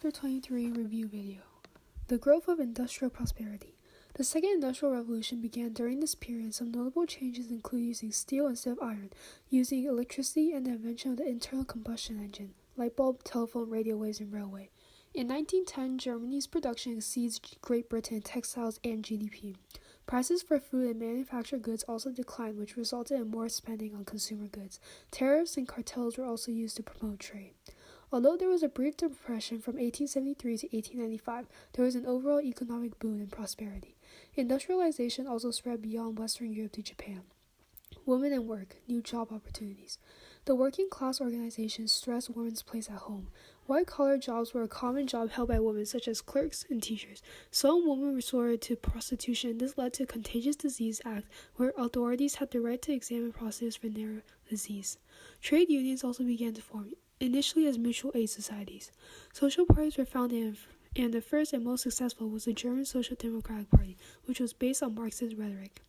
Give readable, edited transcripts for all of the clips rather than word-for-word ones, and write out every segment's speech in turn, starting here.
Chapter 23 Review Video. The Growth of Industrial Prosperity. The Second Industrial Revolution began during this period. Some notable changes include using steel instead of iron, using electricity, and the invention of the internal combustion engine, light bulb, telephone, radio waves, and railway. In 1910, Germany's production exceeds Great Britain in textiles and GDP. Prices for food and manufactured goods also declined, which resulted in more spending on consumer goods. Tariffs and cartels were also used to promote trade. Although there was a brief depression from 1873 to 1895, there was an overall economic boom and prosperity. Industrialization also spread beyond Western Europe to Japan. Women and work, new job opportunities. The working class organizations stressed women's place at home. White-collar jobs were a common job held by women, such as clerks and teachers. Some women resorted to prostitution. This led to a Contagious Disease Act, where authorities had the right to examine prostitutes for their disease. Trade unions also began to form, initially as mutual aid societies. Social parties were founded, and the first and most successful was the German Social Democratic Party, which was based on Marxist rhetoric.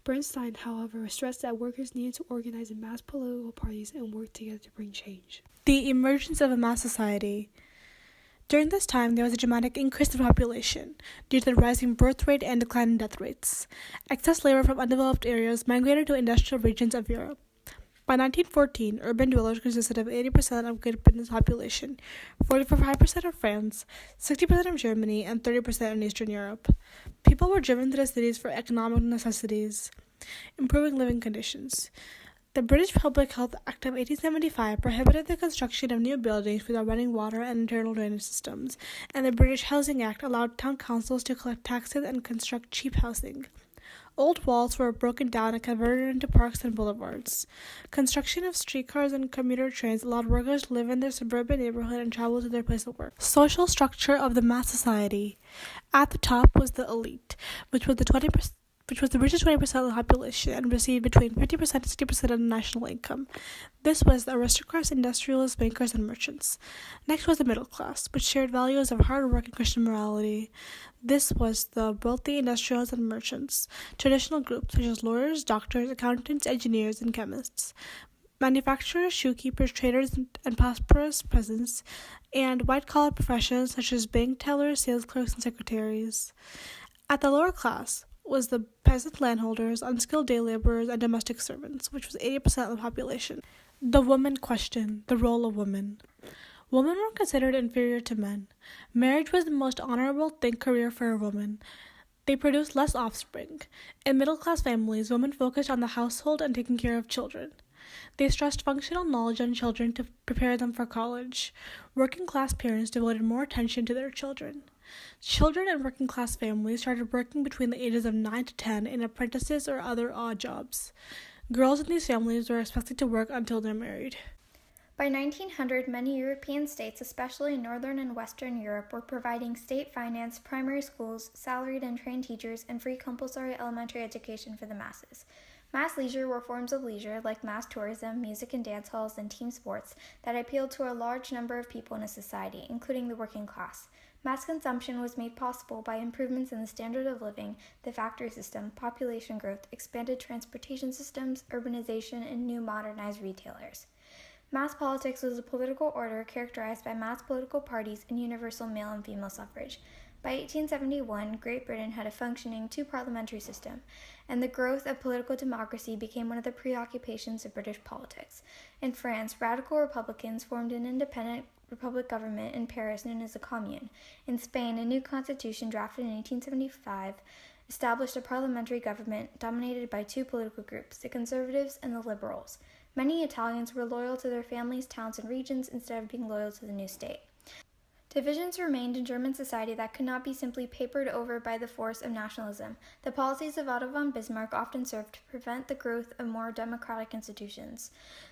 Bernstein, however, stressed that workers needed to organize in mass political parties and work together to bring change. The emergence of a mass society. During this time, there was a dramatic increase in population due to the rising birth rate and declining death rates. Excess labor from undeveloped areas migrated to industrial regions of Europe. By 1914, urban dwellers consisted of 80% of Great Britain's population, 45% of France, 60% of Germany, and 30% in Eastern Europe. People were driven to the cities for economic necessities, improving living conditions. The British Public Health Act of 1875 prohibited the construction of new buildings without running water and internal drainage systems, and the British Housing Act allowed town councils to collect taxes and construct cheap housing. Old walls were broken down and converted into parks and boulevards. Construction of streetcars and commuter trains allowed workers to live in their suburban neighborhood and travel to their place of work. Social structure of the mass society. At the top was the elite, which was the richest 20% of the population and received between 50% and 60% of the national income. This was the aristocrats, industrialists, bankers, and merchants. Next was the middle class, which shared values of hard work and Christian morality. This was the wealthy industrialists and merchants, traditional groups such as lawyers, doctors, accountants, engineers, and chemists, manufacturers, shoekeepers, traders, and prosperous peasants, and white-collar professions such as bank tellers, sales clerks, and secretaries. At the lower class was the peasant landholders, unskilled day laborers, and domestic servants, which was 80% of the population. The woman question, the role of women. Women were considered inferior to men. Marriage was the most honorable career for a woman. They produced less offspring. In middle-class families, women focused on the household and taking care of children. They stressed functional knowledge on children to prepare them for college. Working-class parents devoted more attention to their children. Children in working-class families started working between the ages of 9 to 10 in apprentices or other odd jobs. Girls in these families were expected to work until they're married. By 1900, many European states, especially in Northern and Western Europe, were providing state-financed primary schools, salaried and trained teachers, and free compulsory elementary education for the masses. Mass leisure were forms of leisure, like mass tourism, music and dance halls, and team sports, that appealed to a large number of people in a society, including the working class. Mass consumption was made possible by improvements in the standard of living, the factory system, population growth, expanded transportation systems, urbanization, and new modernized retailers. Mass politics was a political order characterized by mass political parties and universal male and female suffrage. By 1871, Great Britain had a functioning two-parliamentary system, and the growth of political democracy became one of the preoccupations of British politics. In France, radical Republicans formed an independent republic government in Paris known as a commune. In Spain, a new constitution drafted in 1875 established a parliamentary government dominated by two political groups, the conservatives and the liberals. Many Italians were loyal to their families, towns, and regions instead of being loyal to the new state. Divisions remained in German society that could not be simply papered over by the force of nationalism. The policies of Otto von Bismarck often served to prevent the growth of more democratic institutions.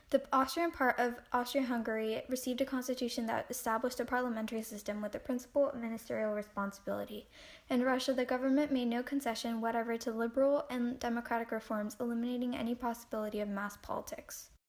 The Austrian part of Austria-Hungary received a constitution that established a parliamentary system with the principle of ministerial responsibility. In Russia, the government made no concession whatever to liberal and democratic reforms, eliminating any possibility of mass politics.